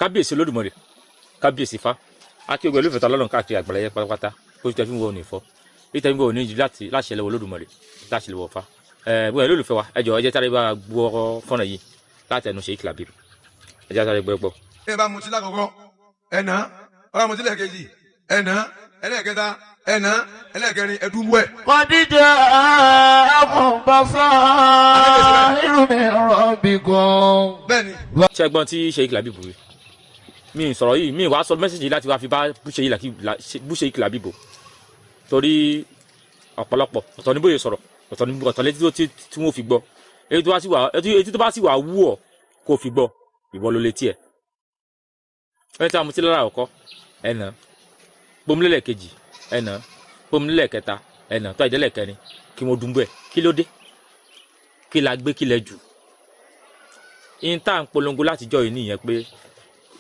kábíyèsí Olódùmarè kábíyèsí Ifá akíọgbẹ olùfẹ̀tọ̀ ọlọ́run káàkiri àgbàláyé pátápátá kó tẹ fún wọn ò ní fọ́ títẹ̀ ń bọ̀ ní ju láti ṣẹlẹ̀ Olódùmarè láti ṣẹlẹ̀ wọ̀fà bóyá olólùfẹ́ wa ẹ jọ̀ọ́ ẹ jẹ́ sáré bá gbọ́ fọ́nà yìí láti ẹnu Sheikh Labeeb ẹ jẹ́ sáré gbọ́. ẹ bá mutí lákòókò ẹ̀nà ọ̀rọ̀ mutí lẹ́ẹ̀kejì ẹ̀nà ẹlẹ́ẹ̀kẹta ẹ̀nà ẹlẹ́ẹ̀kẹrin ẹ̀dúnbọ̀ ẹ̀. kọ́díjà àkùnbọ̀sán irúmi rọ̀bì gan. bẹ́ẹ̀ni. ṣẹ́gbọ́n tí Sheikh Labeeb wí mi sọ̀rọ̀ yìí mi wàá sọ mẹ́sàgì láti wá fi bá bú Sheikh Labeeb torí ọ̀pọ̀lọpọ̀ ọ̀tọ̀ ní bóyá sọ̀rọ̀ ọ̀tọ̀ létí tí wọ́n fi gbọ́ etí tó bá sì wà wú ọ̀ kó fi gbọ́ ìwọ ló létí ẹ̀ ẹni tí a mú sí lára ọkọ ẹ̀nà pomílẹ̀ kejì ẹ̀nà pomílẹ̀ kẹta ẹ̀nà tó àìdẹ́lẹ̀ kẹrin kí wọ́n dùnbọ̀ ẹ̀ kí ló dé kí la gbé kí lẹ jù ìta ń polongo látijọ́ yìí nìyẹn pé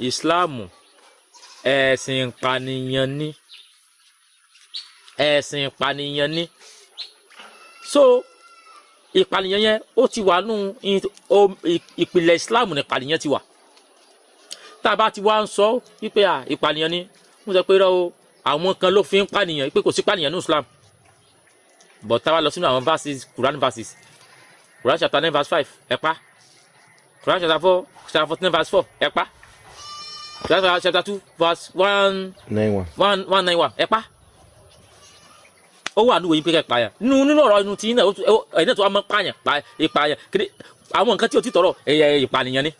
ìsìláàmù ẹ̀sìn ìpànìyàn ni ẹ̀sìn ìpànìyàn ni so ìpànìyàn yẹn ó ti wà nù ìpìlẹ̀ ìsìláàmù ní ìpànìyàn ti wà tá a bá ti wá ń sọ wípé ìpànìyàn ni wọ́n sọ pé àwọn kan ló fi ń pànìyàn pé kò sí pànìyàn ní Islam but tá a bá lọ sínú àwọn verses Quran chapter 9 verse 5 ẹ pa Quran chapter 14 verse 4 ẹ pa Quran chapter 2 verse 191 ẹ pa ó wà níwèé yín pé kẹ́ pààyàn nínú ọ̀rọ̀ inú tí náà ẹ̀yin náà tó wà mọ́ pààyàn ìpààyàn kéde àwọn nǹkan tí o ti tọrọ ìpànìyàn ni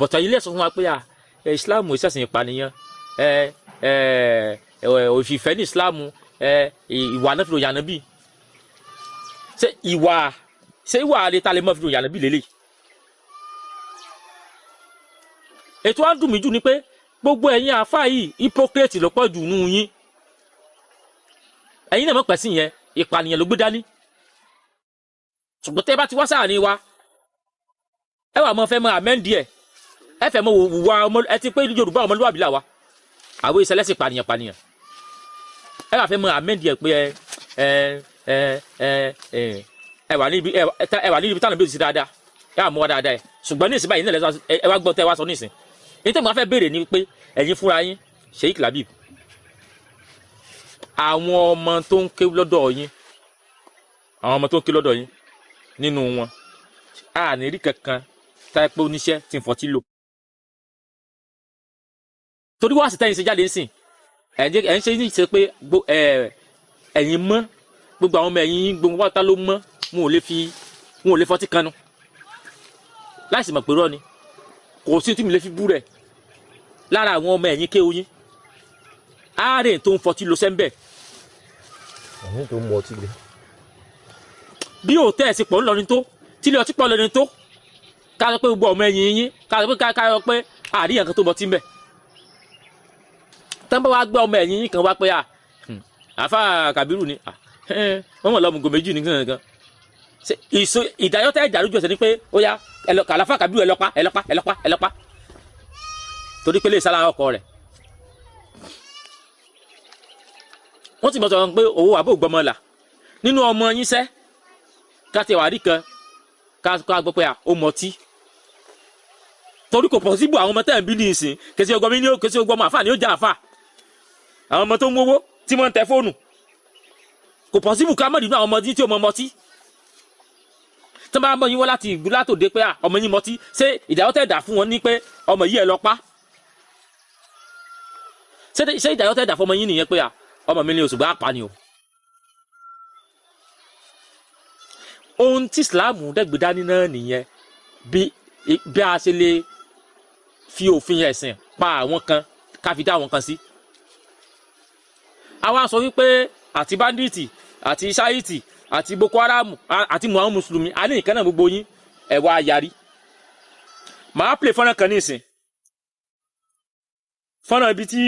bọ̀tọ̀ ilé ẹ̀sọ́ fún wa pé Islam ìṣẹ̀sìn ìpànìyàn òfìfẹ́ ní Islam ìwà náà fi ròyìn ànábì ṣé ìwà àlè tá a lè mọ́ fi ròyìn ànábì lélẹ̀ ètò wa dùn mí jù ni pé gbogbo ẹ̀yin àáfàá yìí hypocrite ló pọ̀ jù nù yín ẹ̀yin náà mọ̀ pẹ̀ sí yẹn ìpànìyàn ló gbé dání ṣùgbọ́n tẹ́ bá ti wá sáàrin wa ẹ wà mọ́ fẹ́ mọ́ àmẹ́ndì ẹ fẹ́ mọ́ wùwà ọmọ ẹ ti pé Yorùbá ọmọlúwàbí là wa àwọn ìṣẹ̀lẹ̀sìn pànìyàn ẹ wà fẹ́ mọ́ àmẹ́ndì pé ẹ wà níbi táwọn bẹ́ẹ̀ sí dáadáa ẹ wà mọ́ wa dáadáa ṣùgbọ́n ní ìsìn báyìí nílẹ̀ ẹ wá gbọ́ tẹ́ wá sọ ní ìsìn ní tẹ́gbọ́n fẹ́ béèrè ni pé ẹ̀yin fúnra yín Sheikh Labeeb àwọn ọmọ tó ń ké lọ́dọ̀ yín nínú wọn a ní rí kankan táyé pé oníṣẹ́ tí ń fọtí lò torí wá sí tẹ́yìn ṣe jáde ń sìn ẹ̀ ń ṣe ní ṣe pé ẹ̀yin mọ́ gbogbo àwọn ọmọ ẹ̀yin gbogbo wáta ló mọ́ wọn ò lè fọtí kanu láìsí mọ̀ pé rọ́ ni kò sí tí mi lè fi bú rẹ̀ lára àwọn ọmọ ẹ̀yìn ké oyin ààrẹ tó ń fọtí lo sẹ́ńbẹ̀. àwọn tó mú ọtí lé. bí òótẹ́ ẹ̀ sì pọ̀ ńlọrin tó tílé ọtí pọ̀ lọrin tó ká sọ pé gbogbo ọmọ ẹ̀yìn yín ká sọ pé àríyàn kan tó mọ tí ń bẹ̀. tán bá wá gbé ọmọ ẹ̀yìn yín kan wá pé àfa Kàbírù ni wọ́n mọ̀ lọ́mùgò méjì ní gangan. ìdájọ́ tẹ́ ìdàrújọ ẹ̀sẹ̀ ni pé ó yá kàlàfà Kàbírù ẹ lọ́pàá torí pé lè sára ọkọ rẹ̀ wọ́n ti mọ̀ sọ̀rọ̀ pé owó àbò gbọmọ là nínú ọmọ yín sẹ́ káti ẹ̀wà rí kan ká gbọ́ pé ó mọtí torí kò pọ̀ síbò àwọn ọmọ tẹ́ ń bí ní ìsìn kèsì ọgbọ́n àfà ni ó já àfà àwọn ọmọ tó ń wówó tí wọ́n ń tẹ fóònù kò pọ̀ síbò ká mọ̀ nínú àwọn ọmọ tí ó mọ mọtí tí wọ́n bá mọ̀ yín wọ́n láti ìgbú látòdé pé ọmọ yín mọtí ṣé ìdájọ́ tẹ̀ dà fún wọn ní pé ọmọ yìí ẹ lọ pa ṣé ìdájọ́ tẹ̀ dà fún ọmọ yín nìyẹn pé ọmọ mi ní oṣù gbà pa ni o. ohun tí Islam dẹ́gbẹ̀ dání náà nìyẹn bí a ṣe lè fi òfin ẹ̀sìn pa àwọn kan ká fi dá àwọn kan sí. àwa sọ wípé àti bandits àti ṣáìtì àti Boko Haram àti muhammed mùsùlùmí a ní ìkan náà gbogbo yín ẹ wá yarí. màá play fọ́nrán kan ní ìsìn fọ́nrán ibi tí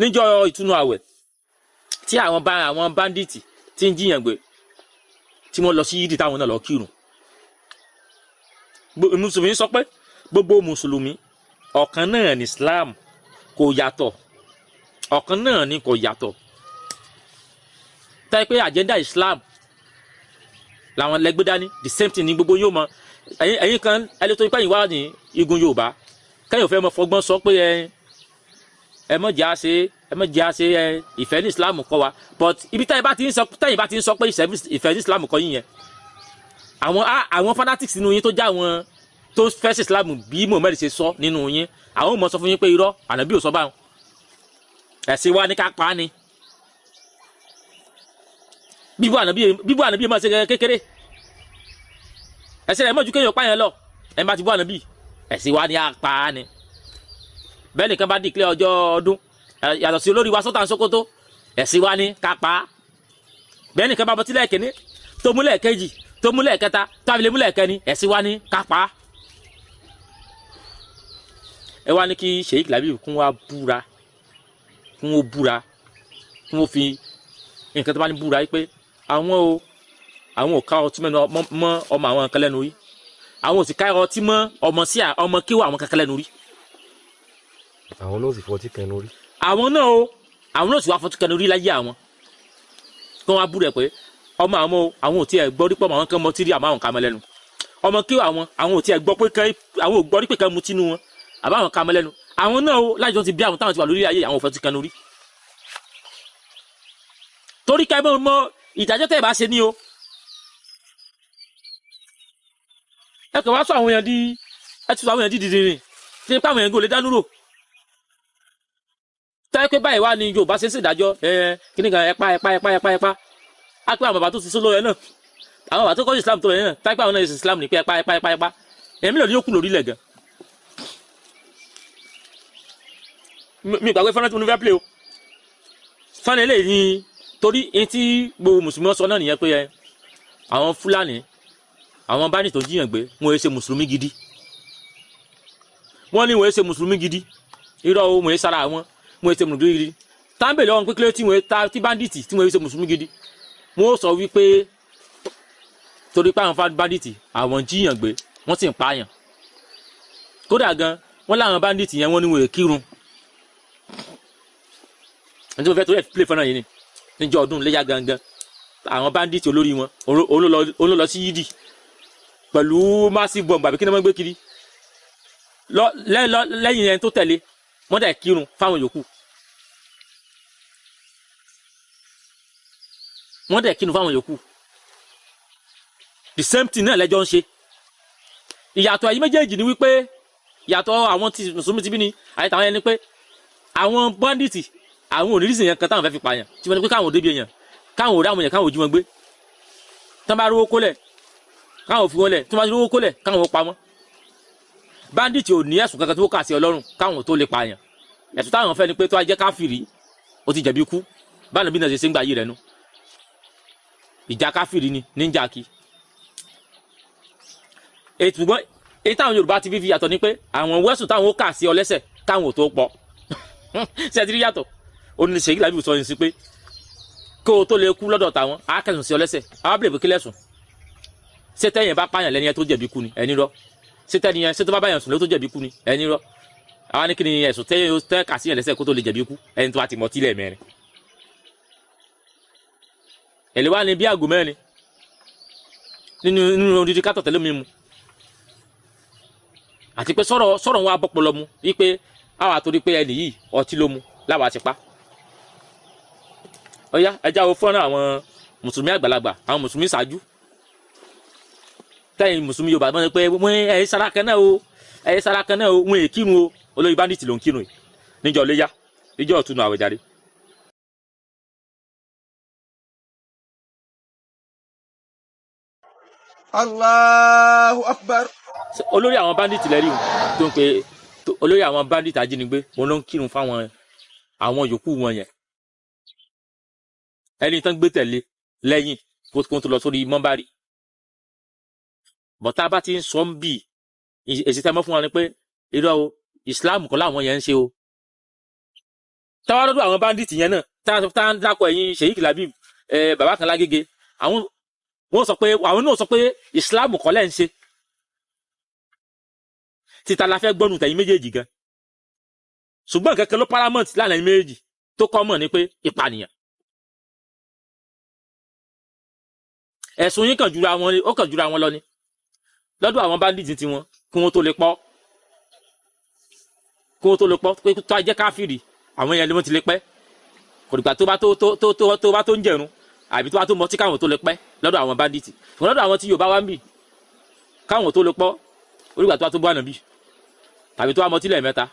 níjọ́ ìtúnu àwẹ̀ tí àwọn bandits ti ń jiyàn gbé tí wọ́n lọ sí yídì táwọn náà lọ kírun. mùsùlùmí sọ pé gbogbo mùsùlùmí ọ̀kan náà ní Islam kò yàtọ̀ ọ̀kan náà ní kò yàtọ̀ táyé pé agenda Islam làwọn lẹ́gbẹ́ dání the same thing ní gbogbo yóò mọ ẹ̀yin kan ẹni tó ń pẹ́yìn wá ní igun Yorùbá kẹ́yìn ò fẹ́ mọ fọgbọ́n sọ pé ẹ mọ̀ jẹ́ àṣẹ ìfẹ́ ní Islam kọ́ wa but ibi tẹ́yìn bá ti ń sọ pé ìfẹ́ ní Islam kọ́ yín yẹn àwọn fanatics nínú yín tó já àwọn tó fẹ́ sí Islam bí Muhammad ṣe sọ nínú yín àwọn ò mọ̀ sọ fún yín pé irọ́ ànábì ò sọ báwọn ẹ̀sìn wa ní ká pa á ni bíbú ànábì máa ṣe kékeré ẹ̀sìn rẹ̀ mọ̀ ju kéèyàn pààyàn lọ ẹ̀ bá ti bú ànábì ẹ̀sìn wa ní apá á ni bẹ́ẹ̀ nìkan bá dìklẹ́ ọjọ́ ọdún yàtọ̀ sí olórí wa Sultan Sokoto ẹ̀sìn wa ní ká pa á bẹ́ẹ̀ nìkan bá bọ́ sílẹ̀ kìíní tó múlẹ̀ kejì tó múlẹ̀ kẹta tó àfilẹ̀ múlẹ̀ kẹni ẹ̀sìn wa ní ká pa á ẹ wá ní kí Sheikh Labeeb kún wá búra kún ó búra kún ó fi nǹkan tó bá ní búra yìí pé àwọn ò ká ọtí mọ́ ọmọ àwọn kan lẹ́nu rí àwọn ò sì ká ọtí mọ́ ọmọ kíwọ àwọn kankan lẹ́nu rí. àwọn náà sì fọtí kẹnu rí. àwọn náà sì wá fọtí kẹnu rí láyé àwọn kí wọ́n á búra pé ọmọ àwọn ò tiẹ̀ gbọ́ rí pọ̀ àwọn kan mọ tírí àmọ́ àwọn kan mọ́ lẹ́nu ọmọ kíwọ àwọn ò tiẹ̀ gbọ́ pé àwọn ò gbọ́ rí pé kan mu tínú wọn àbá àwọn kan mọ́ lẹ́nu àwọn náà lájọ ti bí àwọn táwọn ti wà lórí ayé àwọn ò fọtí kẹnu rí torí ká mọ ìdájọ́ tẹ́ ẹ bá ṣe ní o ẹ kàn wá sọ àwọn èèyàn di dìdìrìn tí pé àwọn èèyàn gò lè dánú rò táyé pé báyìí wá ní Yorùbá ṣe ń ṣèdájọ́ kíní kan ẹ̀pá á pé àwọn bàbá tó ti sọ lóyè náà àwọn bàbá tó kọ́ Islam tó lóyè náà táyé pé àwọn náà ṣe Islam ní pé ẹ̀pá èmi lò ní òkú lórí ilẹ̀ gan mi gbàgbé fọ́nrán tí mo ní fẹ́ play o fọ́nrán eléyìí ni torí etí gbogbo mùsùlùmí sọ náà nìyẹn pé àwọn Fúlàní àwọn bá ní tó jíyàn gbé wọn ò ṣe mùsùlùmí gidi wọn ní wọn ò ṣe mùsùlùmí gidi irọ́ o wọn ò sára wọn ò ṣe mùsùlùmí gidi tábìlì ọ̀hún pé tí báńdíìtì tí wọn ò ṣe mùsùlùmí gidi wọn ò sọ wípé torí pé àwọn báńdíìtì àwọn jíyàn gbé wọn sì ń pààyàn kódà gan wọn láwọn báńdíìtì yẹn wọn ní wọn ò kírun ẹni tí mo fẹ́ torí ẹ̀ play fọ́nrán yìí ni níjọ́ ọdún léyà gangan àwọn bandits olórí wọn olólọ sí yídì pẹ̀lú massive bomb àbí kí ni wọ́n gbé kiri lẹ́yìn ẹni tó tẹ̀lé wọ́n dẹ̀ kírun fáwọn yòókù the same thing náà lẹ́jọ́ ń ṣe ìyàtọ̀ ẹ̀yìn méjèèjì ni wípé ìyàtọ̀ àwọn tí mùsùlùmí ti bí ni àyètàwọn ẹni pé àwọn bandits àwọn onírísìn yẹn kan táwọn fẹ́ fi pààyàn tí wọ́n ní pé káwọn ò débi èèyàn káwọn ò rí àwọn èèyàn káwọn ò jí wọn gbé tán bá rówó kólẹ̀ káwọn ò fi wọn lẹ̀ tí wọ́n bá rówó kólẹ̀ káwọn ò pa wọ́n bandit ò ní ẹ̀sùn kankan tó kà sí Ọlọ́run káwọn ò tó lè pààyàn ẹ̀sùn táwọn fẹ́ ni pé tó ajẹ́ káfìrí ó ti jẹ̀bi ikú báwọn bí náà ṣe ń gbà yí rẹ̀ nu ìjà káfìrí ni níjà kí ṣùgbọ́n èyí táwọn Yorùbá ti fi yàtọ̀ ni pé àwọn wẹ́sùn táwọn ó kà sí ọ lẹ́sẹ̀ káwọn ò tó pọ̀ ṣe ti rí yàtọ̀ ó ní Sheikh Labeeb sọ yín sí pé kó o tó lè kú lọ́dọ̀ tàwọn á kẹsùn sí ọ lẹ́sẹ̀ àwọn abúlé ìbùkún lẹ́sùn ṣé tẹ́yìn bá pààyàn lẹ́ni ẹ tó jẹ̀bi kú ni ẹni rọ́ ṣé tẹ́ni yẹn ṣé tó bá báyàn sùn ló tó jẹ̀bi kú ni ẹni rọ́ àwọn ní kí ni ẹ̀sùn tẹ́ kà sí yẹn lẹ́sẹ̀ kó tó lè jẹ̀bi kú ẹni tó bá ti mọ̀ tílẹ̀ mẹ́rin èlé wa ni bí àgọ́ mẹ́rin nínú odidi kátọ̀ tẹ́lẹ̀ mi mu àti pé sọ̀rọ̀ wọn abọ́pọ̀lọ mu wípé àwọn àtòrí pé ẹni yìí ọtí ló mu láwa ti pa ọyá ẹja wo fọ́nrán àwọn mùsùlùmí àgbàlagbà àwọn mùsùlùmí ṣáájú tẹ́yìn mùsùlùmí Yorùbá mọ́ pé wọ́n ẹ̀yẹ sára kan náà o wọ́n èé kírun o olórí báńdíìtì ló ń kírun níjọ́ léyà níjọ́ ọ̀túnú àwẹ̀jáde. Allahu Akbar. olórí àwọn báńdíìtì lẹ́rìí o tó ń pe olórí àwọn báńdíìtì ajínigbé wọn ló ń kírun fáwọn àwọn yòókù wọn yẹn ẹni tán gbé tẹ̀lé lẹ́yìn kó tó lọ sórí mọ́bárì bọ́tá bá ti ń sọ ń bì èsì tẹ́ mọ́ fún wọn ni pé irọ́ o Islam kọ́ làwọn yẹn ń ṣe o táwa lọ́dọ̀ àwọn báńdíìtì yẹn náà tá ń dákọ̀ ẹ̀yìn Sheikh Labeeb bàbá kan lágége àwọn náà sọ pé Islam kọ́ lẹ́ ń ṣe títa la fẹ́ gbọ́nù tẹ̀yìn méjèèjì gan ṣùgbọ́n kẹ́kẹ́ ló paramount lánàá méjèèjì tó kọ́ mọ̀ ní pé ìpànìyàn ẹ̀sùn yín kàn jura wọn lọ ni lọ́dọ̀ àwọn bandits tiwọn kí wọ́n tó lè pọ̀ pé tó jẹ́ káfíìrì àwọn yẹn ni wọ́n ti lè pẹ́ kò dìgbà tó bá tó ń jẹ̀rún àbí tó bá tó mọtí káwọn tó lè pẹ́ lọ́dọ̀ àwọn bandits ṣùgbọ́n lọ́dọ̀ àwọn tí Yorùbá wá ń bì káwọn tó lè pọ̀ onígbà tó bá tó bọ́ ànàbì tàbí tó bá mọtí lẹ́ẹ̀mẹ́ta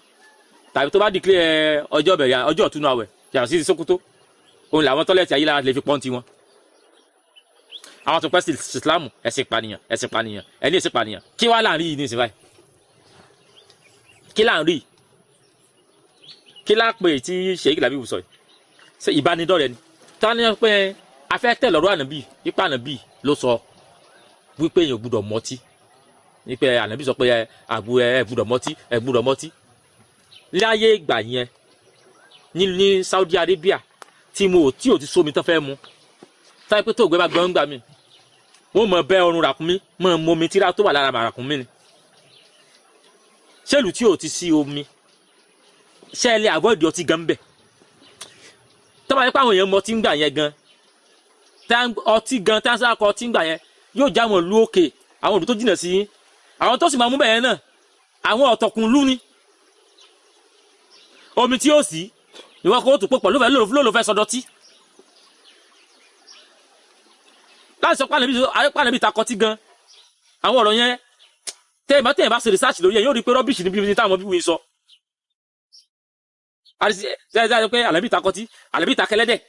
tàbí tó bá declare ọjọ́ bẹ̀rẹ̀ ọjọ́ ọ̀túnú àwẹ̀ yàtọ̀ sí Sókótó òun làwọn tọ́lẹ̀tì ayé lára lè fi pọ́ǹtì wọn. àwọn tó pẹ́ sí Islam ẹ̀sìn pànìyàn ẹni ẹ̀sìn pànìyàn kí wàá láàrin yìí ní ìsìn báyìí kí láàrin kí láàpè tí Sheikh Labeeb sọ yìí ṣe ìbánidọ́rẹ̀ ni táwọn ní pé afẹ́ tẹ̀ lọ́rọ̀ ànàbì ipa ànàbì ló sọ wípé èèyàn gbúdọ̀ mọtí wípé ànàbì sọ pé àgbo ẹ gbúdọ̀ mọtí láyé ìgbà yẹn ní Saudi Arabia tí ò ti sómi tán fẹ́ mu táyé pé tó gbé bá gbọ́n gbà mí wọ́n mọ̀ bẹ́ ọrùn ràkúnmí mọ̀ momi tíra tó wà lára ràkúnmí ni ṣèlú tí ò ti sí omi ṣẹ́ẹ̀lẹ̀ avoid ọtí gan bẹ̀ tọ́ba yẹn pé àwọn èèyàn mọ ọtí ń gbà yẹn gan ọtí gan tí wọ́n sá kọ ọtí ń gbà yẹn yóò já wọn lú òkè àwọn òdù tó jìnà sí yín àwọn tó sì máa mú bẹ̀yẹn náà àwọn ọ̀tọ̀kùn lú ni omi tí ó sì ìwọ kò tó pọ̀ ló fẹ́ sọdọ̀tí láti sọ pàànàbí takọtí gan àwọn ọ̀rọ̀ yẹn tẹ́yìn bá ṣe research lórí ẹ̀ yóò rí pé rọ́bìṣì níbi táwọn bíbí sọ àti pé àlẹ́bí takọtí àlẹ́bí takẹlẹ́dẹ̀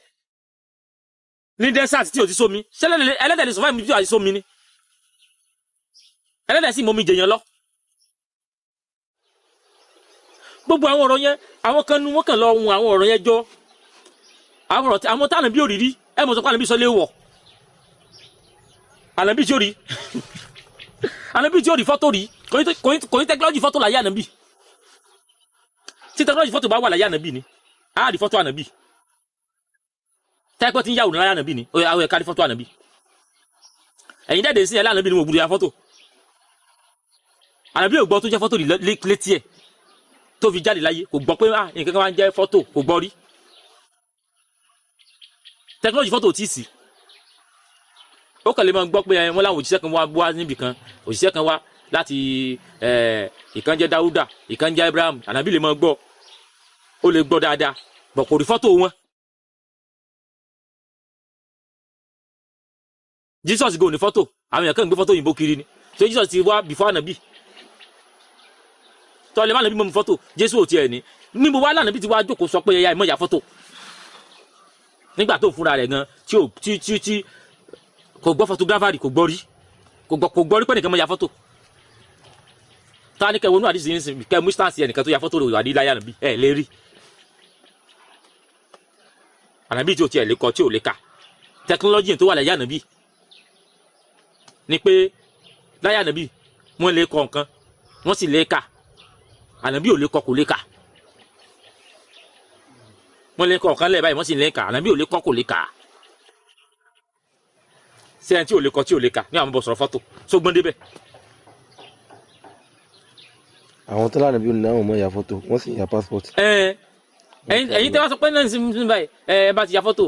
ní desert tí ò ti sómi ṣé ẹlẹ́dẹ̀ lè survive mi tí ò ti sómi ni ẹlẹ́dẹ̀ sì mọ́mi jẹyàn lọ gbogbo àwọn ọ̀rọ̀ yẹn àwọn kan nu wọ́n kàn lọ ohun àwọn ọ̀rọ̀ yẹn jọ àwọn táwọn bí òrìrí ẹ mọ̀ sọ pé ànábì sọ lé wọ̀ ànábì tí ó rí ànábì tí ó rí fọ́tò rí kò ní tẹkinọ́lọ́jì fọ́tò láyé ànábì tí tẹkinọ́lọ́jì fọ́tò bá wà láyé ànábì ni á rí fọ́tò ànábì tẹ́pẹ́ tí ń yàwòrán láyé ànábì ni àwọn ẹ̀ka rí fọ́tò ànábì ẹ̀yin dẹ́ẹ̀dẹ̀ sí ẹ̀ láànábì ni mo gbúdọ̀ ya fọ́tò ànábì ò gbọ́ tó jẹ́ fọ́tò rí létí ẹ̀ tó fi jáde láyé kò gbọ́ pé nǹkan kan máa ń jẹ́ fọ́tò kò gbọ́ rí tẹkinọ́lọ́jì fọ́tò tí ì sí ó kàn lè máa gbọ́ pé wọ́n láwọn òjíṣẹ́ kan wá níbì kan òjíṣẹ́ kan wá láti ìkan jẹ́ Dáúdà ìkan jẹ́ Abraham ànábì lè máa gbọ́ ó lè gbọ́ dáadáa bọ̀ kò rí fọ́tò wọn. Jesus go ní fọ́tò àwọn èèyàn kan ń gbé fọ́tò òyìnbó kiri ni ṣé Jesus ti wá before ànábì tọ́lẹ̀ má nàbí mọ́ mi fọ́tò Jésù ò tiẹ̀ ní níbo wá lànàbí ti wá jókòó sọ pé ẹ̀yà ìmọ̀ ìyá fọ́tò nígbà tó fúnra rẹ̀ gan tí kò gbọ́ photography kò gbọ́ rí pé nìkan mọ́ ya fọ́tò ta ni kẹwọ́nú àdìsí yín sìn kẹ mú stance ẹnìkan tó ya fọ́tò rẹ̀ wà ní láyé ànàbí ẹ̀ lè rí ànàbí tí ò tiẹ̀ lè kọ tí ò lè kà technology tó wà láyé ànàbí ni pé láyé ànàbí wọ́n lè kọ nǹkan wọ́n sì lè kà ànàbí ò lè kọ kò lè kà wọ́n lè kọ nǹkan lẹ́ẹ̀ báyìí wọ́n sì lè kà ànàbí ò lè kọ kò lè kà sẹ́yìn tí ò lè kọ tí ò lè kà ní àwọn bọ̀ sọ̀rọ̀ fọ́tò sógbọ́n débẹ̀. àwọn tó lánàá bí ó ní àwọn ọmọ ya fọ́tò wọ́n sì ya passport. ẹ̀yin tẹ́ wá sọ pé náà ní báyìí ẹ bá ti ya fọ́tò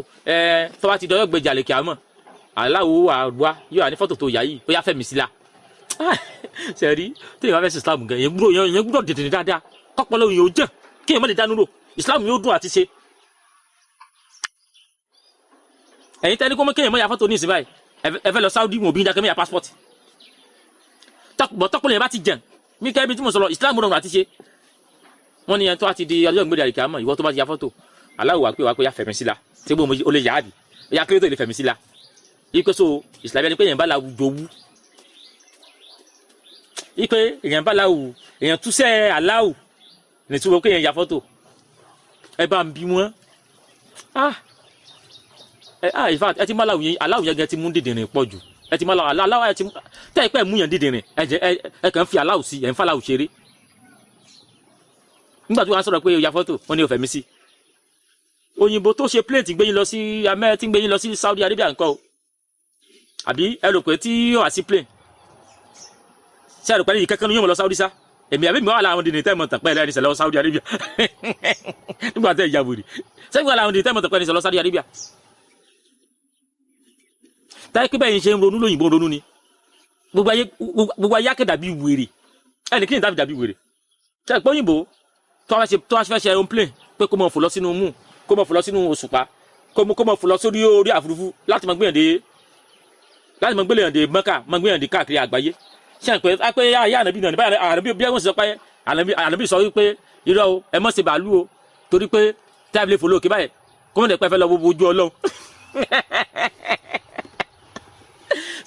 tó bá ti dọ́yọ̀ gbẹjà lè kí a mọ̀ aláwo àwa yóò wà ní fọ́tò tó yà yìí ó yá fẹ́mi sí la sẹ́rí tí ìwà fẹ́ sí Islam gan yẹn gbúdọ̀ dèdè dáadáa kọ́pọ̀lọ́ yìí ó jẹ́ kí èèyàn má lè dánú rò Islam yóò dùn àti ṣe. ẹ̀yin tẹ́ ní kó mọ́ kéèyàn má ya fọ́tò ní ìsìn báyìí ẹ fẹ́ lọ Saudi wọn òbí ń dákẹ́ mẹ́ya passport tọ́pọ̀lọ́ yẹn bá ti jẹun mí kẹ́ ibi tí mo sọ lọ Islam rọrùn àti ṣe wọ́n ní ẹni tó bá ti di ọjọ́ ìgbéde àríkà mọ̀ ìwọ tó bá ti ya fọ́tò aláwọ̀ wà pé ya fẹ̀mí sí la tí gbogbo o lè yà á bì ya kéré tó lè fẹ̀mí sí la ipe so Islam ẹni pé èèyàn bá la wùjọ wú ipe èèyàn bá la wù èèyàn túṣẹ́ aláwù ní tí wọ́n pé èèyàn ya fọ́tò ẹ bá ń bí wọn in fact ẹ ti máa aláwù yẹn gan ti mú dìdìrín pọ̀ jù ẹ ti máa aláwù ẹ ti tẹ́ ẹ pẹ́ mú yẹn dìdìrín ẹ kàn ń fi aláwù sí ẹ̀ ń fa aláwù ṣeré nígbà tí wọ́n á sọ̀rọ̀ pé ya fọ́tò wọ́n ní o fẹ̀mí sí òyìnbó tó ṣe plane tí gbé yín lọ sí amẹ́ tí gbé yín lọ sí Saudi Arabia nǹkan o àbí ẹ rò pé tí yóò wá sí plane ṣé ẹ rò pé ní ìkẹ́kẹ́ ni yóò mọ̀ lọ Saudi sá èmi àbí mi wà láwọn dìní tẹ́ mọ̀ tàn pẹ́ ẹ̀rẹ́ ìṣẹ̀lẹ̀ lọ Saudi Arabia nígbà tẹ́ ìyàwó rí ṣé mi wà láwọn dìní tẹ́ mọ̀ tàn pẹ́ ìṣẹ̀lẹ̀ lọ Saudi Arabia táyé pé bẹ́ẹ̀ yín ṣe ń ronú lóyìnbó ronú ni gbogbo ayé akéda bí wèrè ẹnì kí ni dàbí wèrè ṣe pé òyìnbó tó wá fẹ́ ṣe aeroplane pé kó mọ̀ fò lọ sínú mú kó mọ̀ fò lọ sínú òṣùpá kó mọ̀ fò lọ sórí orí àfurufú láti mọ̀ gbìyànjú mọ́kà mọ̀ gbìyànjú káàkiri àgbáyé ṣe pé ayé ànábì náà níbàyà ànábì bí wọ́n sì sọ pé ànábì sọ wípé irọ́ o ẹ mọ̀ ṣe bàálù o torí pé táìbì lè fò lókè báyìí kó mọ̀ dẹ̀ pẹ́ fẹ́ lọ wo ojú Ọlọ́run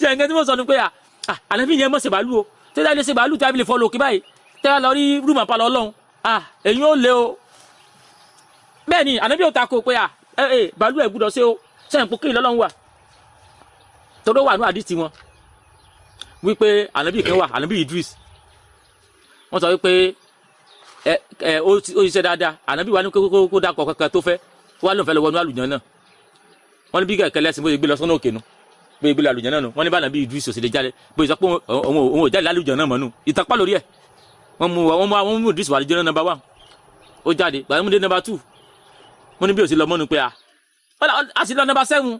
ṣe nǹkan tí mo sọ ni pé ànábì yẹn mọ̀ ṣe bàálù o tí táìbì lè ṣe bàálù táìbì lè fò lókè báyìí tẹ́wà lọ rí rúmọ̀ pa lọ́lọ́run èyí ó lé o bẹ́ẹ̀ ni ànábì ò takò pé bàálù ẹ̀ gbúdọ̀ ṣe o sẹ́yìn pòkè lọ́lọ́run wà tọ́dọ̀ wà ní àdìsí wọn wípé ànábì kan wà ànábì Idris wọ́n sọ wípé ó ṣiṣẹ́ dáadáa ànábì wà ní kó dákọ̀ kankan tó fẹ́ wà lóun fẹ́ lọ wọnú àlùjànnà náà wọ́n ní bí kẹ̀kẹ́ lẹ́sìn bó ṣe gbé lọ sọ́nà òkè nu bó ṣe gbé lọ àlùjànnà náà wọ́n ní bá ànábì Idris ò sì lè jáde bó ṣe sọ pé òun ò jáde lálùjànnà náà mọ́ nù ìtàpá lórí ẹ̀ wọ́n mú Idris wà àlùjànnà number 1 ó jáde gbàmúdé number 2 wọ́n ní bí ò sí lọ mọ́nu pé a sì lọ number 7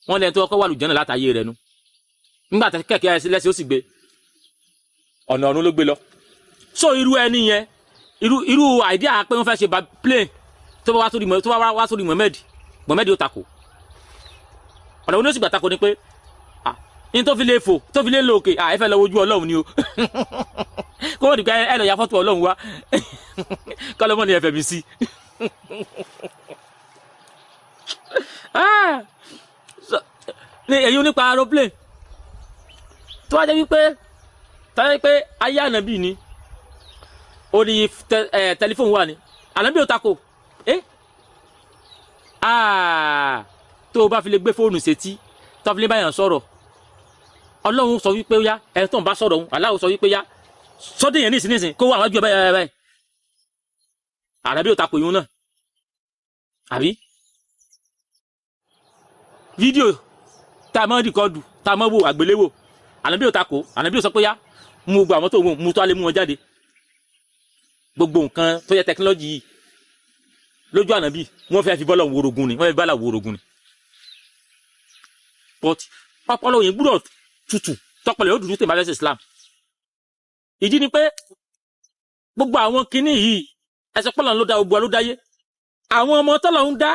wọ́n lẹ́yìn tó kọ́ wà àlùjànnà látàyè rẹ̀ nu nígbà tí kẹ̀kẹ́ ẹ̀ lẹ́sìn ó sì gbé ọ̀nà ọ̀run ló gbé lọ so irú ẹni yẹn irú àìdíà pé wọ́n fẹ́ ṣe plane tó bá wá sórí Mohammed ó takò ọ̀nà òun ló sì gbà takò ni pé ní tó fi lè fò tó fi lè lò òkè ẹ fẹ́ lọ wojú Ọlọ́run ni o kó wọ́n dìgbà ẹ lọ ya fọ́tò Ọlọ́run wá kọ́lọ́mọ́ ni ẹ fẹ́ mi sí ní èyí nípa aeroplane tó wá jẹ́ wípé ayé ànábì ni orí tẹlifóònù wà ní ànábì ò takò tó o bá fi lè gbé fóònù sétí tó fi lè báyàn sọ̀rọ̀ Ọlọ́run sọ wípé ó yá ẹ̀ tó ń bá sọ̀rọ̀ òun Allah sọ wípé yá sọ́dẹ̀ yẹn nísìnyìí kó wà wájú ẹ báyìí ànábì ò takò yún náà àbí fídíò tá a máa rìkọ́dù tá a máa wò àgbéléwò ànábì ò takò ànábì ò sọ pé yá mú gbogbo àwọn tó wò mú tó alẹ́ mú wọn jáde gbogbo nǹkan tó yẹ tẹkinọ́lọ́jì yìí lójú ànábì wọ́n fẹ́ fi bọ́lọ̀ worogun ni wọ́n fẹ́ fi bọ́lọ̀ worogun ni but ọpọlọ yẹn gbúdọ̀ tutù tọpọlọ yóò dúdú tèmi abẹ́sẹ̀ Islam ìdí ni pé gbogbo àwọn kinní yìí ẹsẹ̀ pọ́lọ̀ ló dá gbogbo ló dáyé àwọn ọmọ tọ́lọ̀ ń dá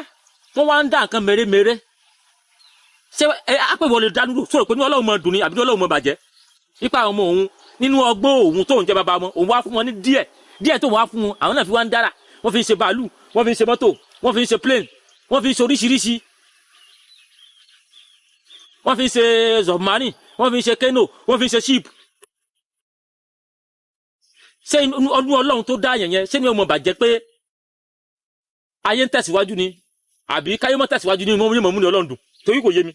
wọ́n wá ń dá nǹkan mèremère ṣé àpèwọ̀ lè dá dúró sọ̀rọ̀ pé ní Ọlọ́run mọ̀ dùn ní àbí ní Ọlọ́run mọ̀ bàjẹ́ nípa àwọn ọmọ òun nínú ọgbọ́n òun tó ń jẹ́ bàbá wọn òun wá fún wọn ní díẹ̀ tó wá fún wọn àwọn náà fi wá ń dára wọ́n fi ń ṣe bàálù wọ́n fi ń ṣe mọ́tò wọ́n fi ń ṣe plane wọ́n fi ń ṣe oríṣiríṣi wọ́n fi ń ṣe zọ̀mánì wọ́n fi ń ṣe keno wọ́n fi ń ṣe ship ṣé ọdún Ọlọ́run tó dá yẹn ṣé ni ọmọ bàjẹ́ pé ayé ń tẹ̀síwájú ni àbí káyé mọ́ tẹ̀síwájú ni mo mú ní Ọlọ́run dùn torí kò yé mi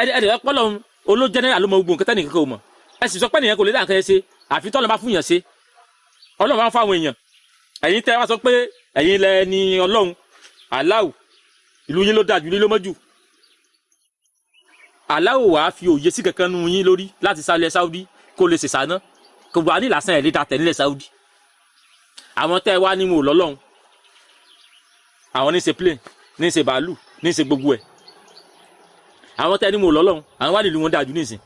ẹ̀ẹ́dẹ̀ ọpọlọ olójẹ́nẹ́rà ló mọ gbogbo nǹkan tẹ́nìkan kò mọ̀ ẹ sì sọ pé nìyẹn kò lè dá nǹkan ẹ ṣe àfi tọ́lọ́ bá fún yàn ṣe Ọlọ́run bá ń fáwọn èèyàn ẹ̀yin tẹ́ wá sọ pé ẹ̀yin lẹ ni Ọlọ́run Allah ìlú yín ló dájú ní ló mọ́jú Allah wàá fi òye sí kankan nu yín lórí láti sálẹ̀ Saudi kó lè ṣèṣáná kò wà ní lásán ẹ̀ lè da tẹ̀lé Saudi àwọn tẹ́ wá ní mo lọ́lọ́run àwọn ní ṣe plane ní ṣe bàálù ní ṣe gbogbo ẹ̀ àwọn tẹ́ ní mo lọ́lọ́run àwọn wà nílùú wọn dájú nísìn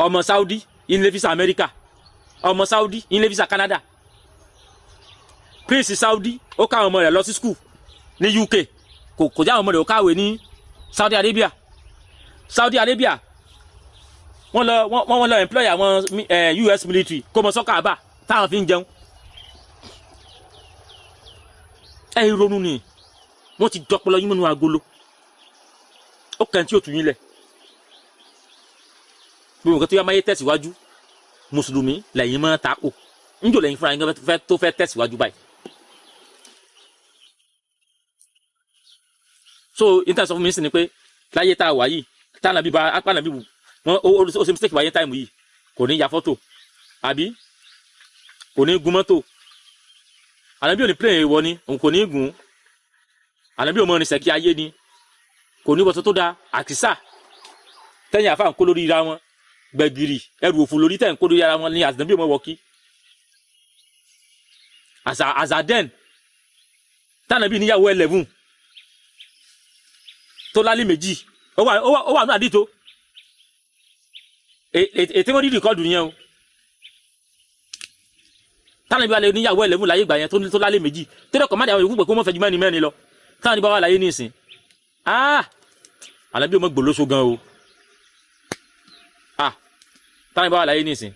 ọmọ Saudi ilé visa America ọmọ Saudi ilé visa Canada Prince Saudi ó káwọn ọmọ rẹ̀ lọ sí school ní UK kò já àwọn ọmọ rẹ̀ ó káwé ní Saudi Arabia wọ́n lọ employ àwọn US military kó mọ sọ́kà àbá táwọn fi ń jẹun ẹ ronú ni wọ́n ti dọ́pọlọ yín mọ́nú agolo ó kàn tí ó tún yín lẹ̀ gbogbo nǹkan tó yá máa yé tẹ̀síwájú mùsùlùmí lẹ́yìn máa ta kò níjò lẹ́yìn fúnra yín tó fẹ́ tẹ̀síwájú báyìí. so intanet sọ fún mi sí ni pé láyé tá a wà yìí táwọn àbí apá nàbí wọn ó ṣe mistake wáyé táìmù yìí kò ní ya fọ́tò àbí kò ní gun mọ́tò ànábì ò ní plane wọ ni òun kò ní gùn ànábì ò mọ irinṣẹ́ kí ayé ni kò ní wọ́tò tó da àkísà tẹ́yìn àfa ń kó lórí ra wọn gbẹ̀gìrì ẹrù òfò lórí tẹ̀ ń kó lórí ara wọn ní ànábì ò mọ wọ́kí àzàdẹ́n tànàbí níyàwó 11 tó lálé méjì ó wà ní àdìtò ètè wọn dídì kọ́ọ̀dù nìyẹn o táwọn ìbá lè níyàwó ẹlẹ́mú láyé ìgbà yẹn tó lálé méjì tẹ́lẹ̀ kọ́ má dàwọn ìkúpẹ̀ kó mọ́ fẹ́ ju mẹ́rin lọ táwọn ìbá wà láyé ní ìsìn àlàbí ọmọ gbòlóso gan o táwọn ìbá wà láyé ní ìsìn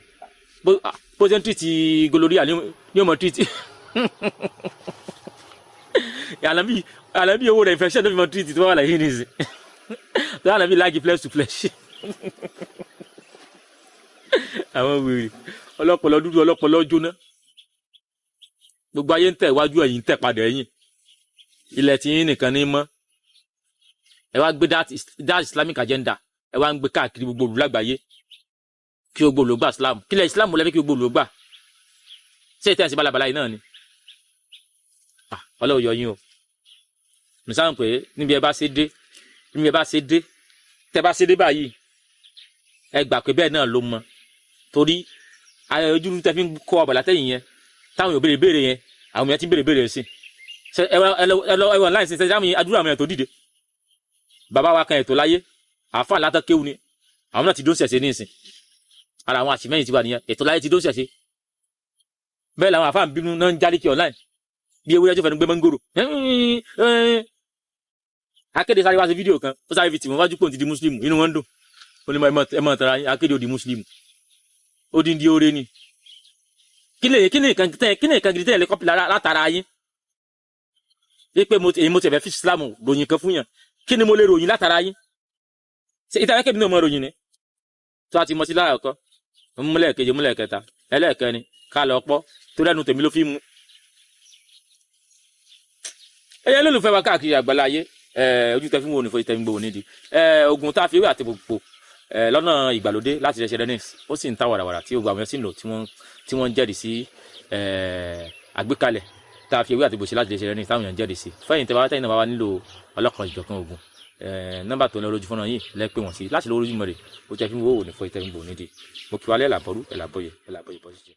bó ṣe ń tìtì gonorrhea ní ọmọ tìtì àlàbí owó rẹ̀ infection ló fi mọ tìtì tó wà láyé ní ìsìn tó àlàbí láàgì flesh to flesh àwọn wèrè ọlọ́pọlọ dúdú ọlọ́pọlọ jóná gbogbo ayé ń tẹ̀ iwájú ẹ̀yìn ń tẹ̀ padà ẹ̀yìn ilẹ̀ tí yín nìkan ní mọ́ ẹ wá gbé that islamic agenda ẹ wá ń gbé káàkiri gbogbo olú lágbàáyé kí gbogbo olùgbà islam kílẹ̀ islam lẹ́fẹ́ kí gbogbo olùgbà ṣé ìtẹ́ ẹ̀sìn balabala yìí náà ni ọlọ́wọ́ yọ yín o nìsáwọn pé níbi ẹ bá ṣe dé tẹ́ bá ṣe dé báyìí ẹ gbà pé bẹ́ẹ̀ náà ló mọ torí ojú tẹ́ fi ń kó ọbọ̀ látẹ̀yìn yẹn táwọn yóò béèrè yẹn àwọn èèyàn ti béèrè sí ẹwọ láì sí sẹ́jáàmù adúrà àwọn èèyàn tó dìde bàbá wa kan ètò láyé àáfà látọ̀ kéwù ni àwọn náà ti dó ṣẹ̀ṣẹ̀ ní ìsìn ara àwọn àṣìmẹ́yìn ti wà nìyẹn ètò láyé ti dó ṣẹ̀ṣẹ̀ bẹ́ẹ̀ làwọn àáfà ń bínú náà ń jáde kí online bí ewúrẹ́ tó fẹnu gbé mọ́ngòrò akéde sáré wá sí fídíò kan ó sáré fi tì wọ́n wájú pò ń ti di muslim inú wọn dùn ó ní ẹmọ tara akéde òdi muslim ó dín di oore ni kí ni nǹkan gidi tẹ́lẹ̀ kọ́pì látara yín wípé èyí mo tẹ̀fẹ́ fi islam ròyìn kan fún yàn kí ni mo lè ròyìn látara yín ṣe ìtàwé kébì náà mo ròyìn ni tó a ti mọ sí lára ọkọ múlẹ̀ kejì múlẹ̀ kẹta ẹlẹ́ẹ̀kẹrin ká lọ pọ́ tó lẹ́nu tèmi ló fi mú. ẹyẹ lólùfẹ́ wa káàkiri àgbàlá ayé ojú tẹ fún wo nìfọ ìtẹ̀mí gbòó nídìí oògùn tá a fi ewé àti gbogbo lọ́nà ìgbàlódé láti ṣe renix ó sì ń ta wàràwàrà tí gbogbo àwọn ẹ̀sìn lò tí wọ́n ń jẹ́rìí sí àgbékalẹ̀ tá a fi ewé àti gbòó ṣe láti ṣe renix táwọn èèyàn jẹ́rìí sí fẹ́yìn tẹ́ bá tẹ́yìn náà bá wà nílò ọlọ́kan ìjọ̀kan oògùn nọ́mbà tó ń lọ lójú fọ́nà yìí lẹ́pẹ́ wọ́n sí láti lọ lójú mọ́ rẹ̀ ó jẹ́ fún wo nìfọ ìtẹ̀mí gbòó nídìí mo kí wa lẹ́ ẹ̀làbọ̀rú ẹ̀làbọ̀yẹ bọ́síjì.